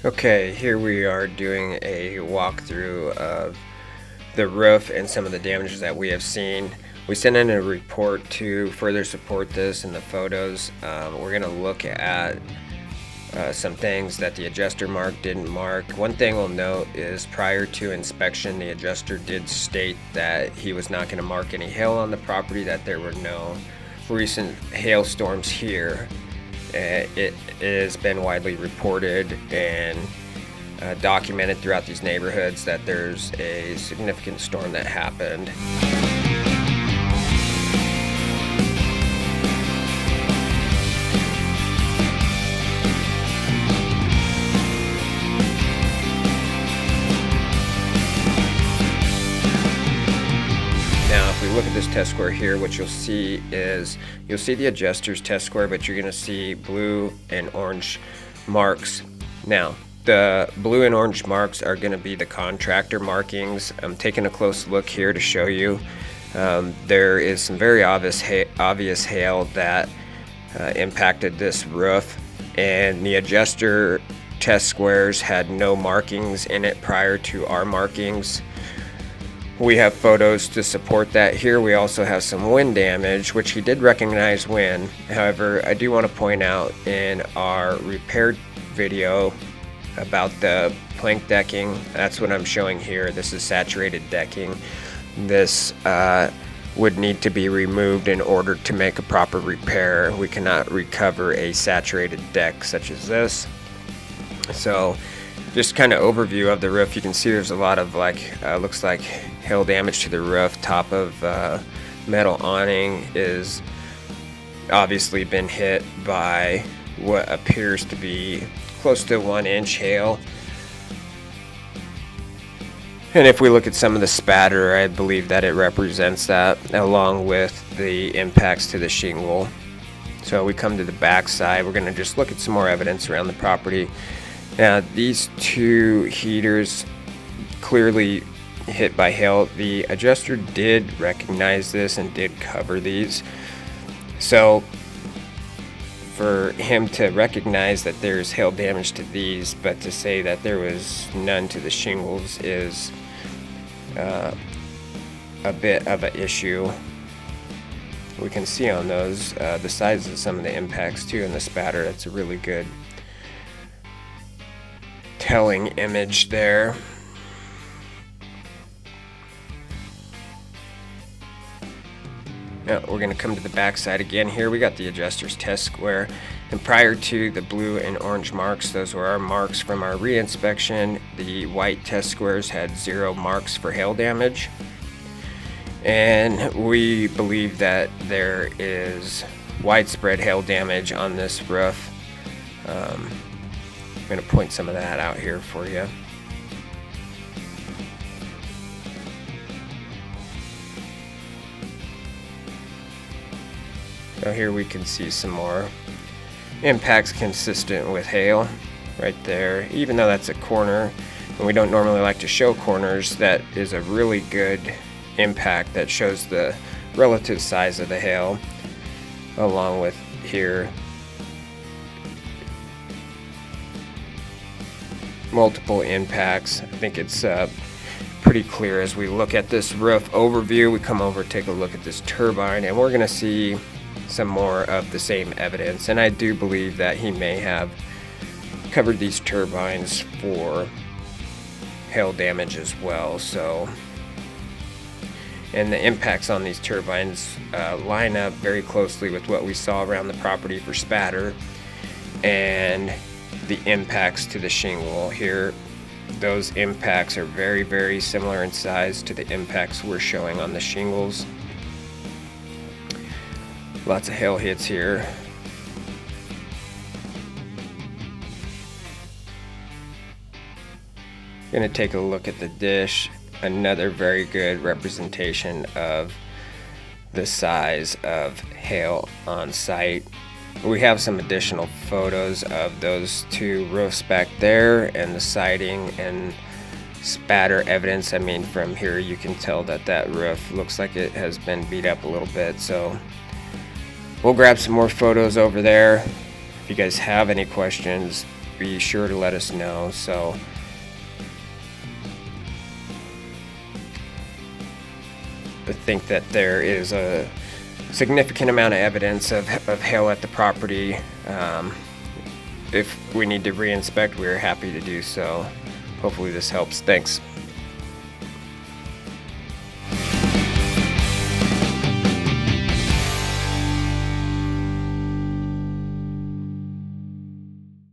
Okay, here we are doing a walkthrough of the roof and some of the damages that we have seen. We sent in a report to further support this in the photos. We're going to look at some things that the adjuster didn't mark. One thing we'll note is prior to inspection, the adjuster did state that he was not going to mark any hail on the property, that there were no recent hailstorms here. It has been widely reported and documented throughout these neighborhoods that there's a significant storm that happened. Now, if we look at this test square here, what you'll see is the adjuster's test square, but you're going to see blue and orange marks. Now, the blue and orange marks are going to be the contractor markings. I'm taking a close look here to show you. There is some very obvious hail that impacted this roof, and the adjuster test squares had no markings in it prior to our markings. We have photos to support that here. We also have some wind damage, which he did recognize wind. However, I do want to point out in our repaired video about the plank decking, that's what I'm showing here. This is saturated decking. This would need to be removed in order to make a proper repair. We cannot recover a saturated deck such as this. So just kind of overview of the roof. You can see there's a lot of looks like hail damage to the roof. Top of metal awning is obviously been hit by what appears to be close to 1 inch hail. And if we look at some of the spatter, I believe that it represents that, along with the impacts to the shingle. So we come to the back side. We're going to just look at some more evidence around the property. Now, these two heaters clearly hit by hail. The adjuster did recognize this and did cover these. So for him to recognize that there's hail damage to these, but to say that there was none to the shingles is a bit of an issue. We can see on those the size of some of the impacts too, and the spatter. That's a really good telling image there. Now we're going to come to the back side again. Here we got the adjuster's test square, and prior to the blue and orange marks, those were our marks from our re-inspection. The white test squares had 0 marks for hail damage, and we believe that there is widespread hail damage on this roof. I'm going to point some of that out here for you. So here we can see some more impacts consistent with hail right there. Even though that's a corner, and we don't normally like to show corners, that is a really good impact that shows the relative size of the hail, along with here multiple impacts. I think it's pretty clear as we look at this roof overview. We come over, take a look at this turbine, and we're going to see some more of the same evidence. And I do believe that he may have covered these turbines for hail damage as well. So, and the impacts on these turbines line up very closely with what we saw around the property for spatter and the impacts to the shingle here. Those impacts are very, very similar in size to the impacts we're showing on the shingles. Lots of hail hits here. Going to take a look at the dish. Another very good representation of the size of hail on site. We have some additional photos of those two roofs back there and the siding and spatter evidence. I mean, from here you can tell that that roof looks like it has been beat up a little bit. So we'll grab some more photos over there. If you guys have any questions, be sure to let us know. So I think that there is a significant amount of evidence of hail at the property. If we need to re-inspect, we're happy to do so. Hopefully this helps. Thanks.